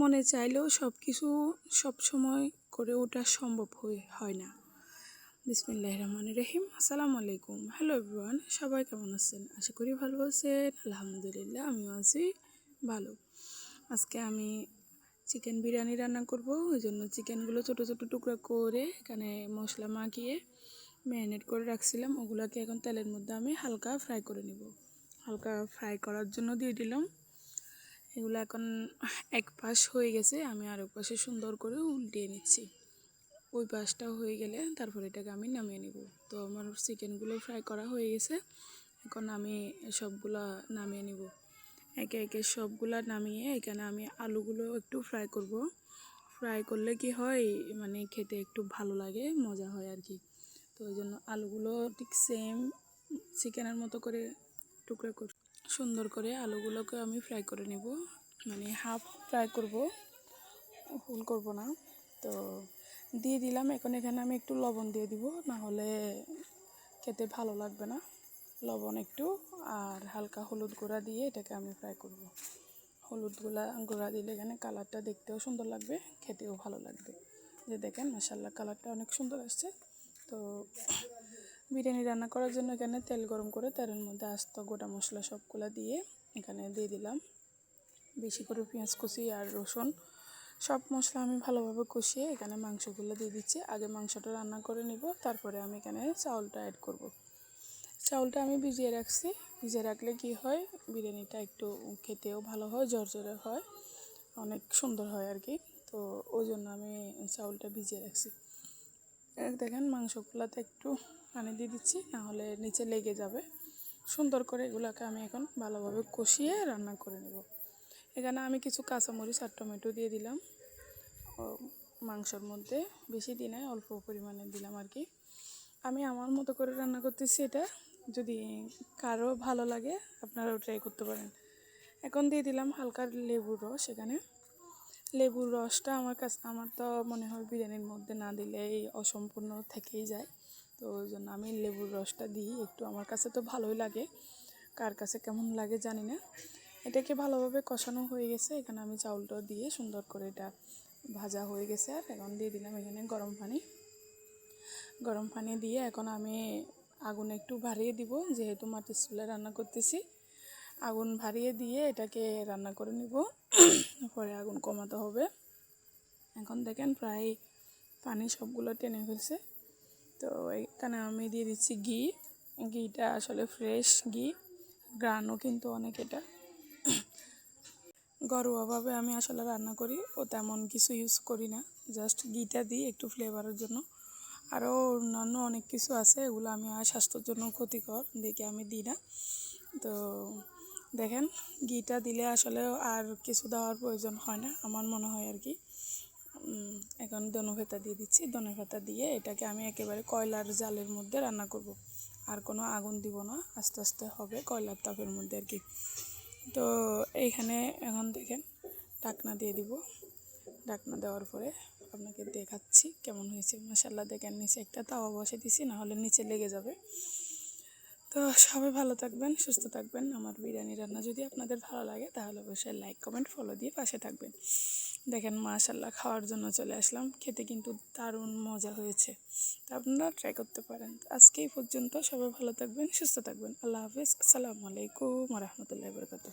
মনে চাইলেও সব কিছু সবসময় করে ওঠা সম্ভব হয় না। বিসমিল্লাহির রহমানির রহিম। আসসালামু আলাইকুম। হ্যালো এভরিওয়ান, সবাই কেমন আছেন? আশা করি ভালো আছেন। আলহামদুলিল্লাহ আমিও আছি ভালো। আজকে আমি চিকেন বিরিয়ানি রান্না করব। ওই জন্য চিকেনগুলো ছোটো ছোটো টুকরা করে এখানে মশলা মাখিয়ে ম্যারিনেট করে রাখছিলাম। ওগুলোকে এখন তেলের মধ্যে আমি হালকা ফ্রাই করে নিব। হালকা ফ্রাই করার জন্য দিয়ে দিলাম। এগুলো এখন এক পাশ হয়ে গেছে, আমি আরেক পাশে সুন্দর করে উল্টিয়ে নিচ্ছি। ওই পাশটা হয়ে গেলে তারপর এটাকে আমি নামিয়ে নিব। তো আমার চিকেনগুলো ফ্রাই করা হয়ে গেছে, এখন আমি সবগুলা নামিয়ে নিব। একে একে সবগুলা নামিয়ে এখানে আমি আলুগুলো একটু ফ্রাই করব। ফ্রাই করলে কি হয়, মানে খেতে একটু ভালো লাগে, মজা হয় আর কি। তো ওই জন্য আলুগুলো ঠিক সেম চিকেনের মতো করে টুকরা করে সুন্দর করে আলুগুলোকে আমি ফ্রাই করে নেব। মানে হাফ ফ্রাই করব, ফুল করব না। তো দিয়ে দিলাম। এখন এখানে আমি একটু লবণ দিয়ে দিব, না হলে খেতে ভালো লাগবে না। লবণ একটু আর হালকা হলুদ গুঁড়া দিয়ে এটাকে আমি ফ্রাই করব। হলুদ গুঁড়া দিলে এখানে কালারটা দেখতেও সুন্দর লাগবে, খেতেও ভালো লাগবে। যে দেখেন মাশাআল্লাহ কালারটা অনেক সুন্দর আসছে। তো বিরিয়ানি রান্না করার জন্য এখানে তেল গরম করে তেলের মধ্যে আস্ত গোটা মশলা সবগুলো দিয়ে এখানে দিয়ে দিলাম বেশি করে পেঁয়াজ কুচি আর রসুন। সব মশলা আমি ভালোভাবে কষিয়ে এখানে মাংসগুলো দিয়ে দিচ্ছি। আগে মাংসটা রান্না করে নিব, তারপরে আমি এখানে চাউলটা অ্যাড করব। চাউলটা আমি ভিজিয়ে রাখছি। ভিজিয়ে রাখলে কি হয়, বিরিয়ানিটা একটু খেতেও ভালো হয়, ঝরঝরে হয়, অনেক সুন্দর হয় আর কি। তো ওই জন্য আমি চাউলটা ভিজিয়ে রাখছি। দেখেন মাংসগুলোতে একটু পানি দিয়ে দিচ্ছি, না হলে নিচে লেগে যাবে। সুন্দর করে এগুলোকে আমি এখন ভালোভাবে কষিয়ে রান্না করে নেব। এখানে আমি কিছু কাঁচামরিচ আর টমেটো দিয়ে দিলাম মাংসর মধ্যে। বেশি দিই নাই, অল্প পরিমাণে দিলাম আর কি। আমি আমার মতো করে রান্না করতেছি এটা। যদি কারো ভালো লাগে আপনারাও ট্রাই করতে পারেন। এখন দিয়ে দিলাম হালকা লেবুর রস। এখানে লেবুর রসটা আমার তো মনে হয় বিরিয়ানির মধ্যে না দিলে এই অসম্পূর্ণ থেকেই যায়। তো ওই জন্য আমি লেবুর রসটা দিই একটু। আমার কাছে তো ভালোই লাগে, কার কাছে কেমন লাগে জানি না। এটাকে ভালোভাবে কষানো হয়ে গেছে। এখানে আমি চাউলটা দিয়ে সুন্দর করে এটা ভাজা হয়ে গেছে। আর এখন দিয়ে দিলাম এখানে গরম পানি দিয়ে এখন আমি আগুন একটু বাড়িয়ে দিব, যেহেতু মাটির চুলায় রান্না করতেছি। আগুন বাড়িয়ে দিয়ে এটাকে রান্না করে নিব, পরে আগুন কমাতে হবে। এখন দেখেন প্রায় পানি সবগুলো টেনে ফেলছে। তো এখানে আমি দিয়ে দিচ্ছি ঘিটা আসলে ফ্রেশ ঘি, গ্রানও কিন্তু অনেক। এটা ঘরোয়াভাবে আমি আসলে রান্না করি, ও তেমন কিছু ইউজ করি না, জাস্ট ঘিটা দিই একটু ফ্লেভারের জন্য। আরও অন্যান্য অনেক কিছু আছে, এগুলো আমি স্বাস্থ্যের জন্য ক্ষতিকর দেখে আমি দিই না। তো দেখেন ঘিটা দিলে আসলে আর কিছু দেওয়ার প্রয়োজন হয় না আমার মনে হয় আর কি। এখন ধনেপাতা দিয়ে দিচ্ছি। ধনেপাতা দিয়ে এটাকে আমি একেবারে কয়লার জালের মধ্যে রান্না করব। আর কোনো আগুন দিব না, আস্তে আস্তে হবে কয়লার তাপের মধ্যে আর কি। তো এইখানে এখন দেখেন ঢাকনা দিয়ে দিব। ঢাকনা দেওয়ার পরে আপনাকে দেখাচ্ছি কেমন হয়েছে। মাশাআল্লাহ দেখেন নিচে একটা তাওয়া বসে দিছি, না হলে নিচে লেগে যাবে। তো সবাই ভালো থাকবেন, সুস্থ থাকবেন। আমার বিরিয়ানি রান্না যদি আপনাদের ভালো লাগে তাহলে অবশ্যই লাইক কমেন্ট ফলো দিয়ে পাশে থাকবেন। দেখেন মাশাআল্লাহ খাওয়ার জন্য চলে আসলাম। খেতে কিন্তু দারুণ মজা হয়েছে, তো আপনারা ট্রাই করতে পারেন। আজকে এই পর্যন্ত, সবাই ভালো থাকবেন, সুস্থ থাকবেন। আল্লাহ হাফেজ। আসসালামু আলাইকুম ওয়া রাহমাতুল্লাহি ওয়া বারাকাতুহু।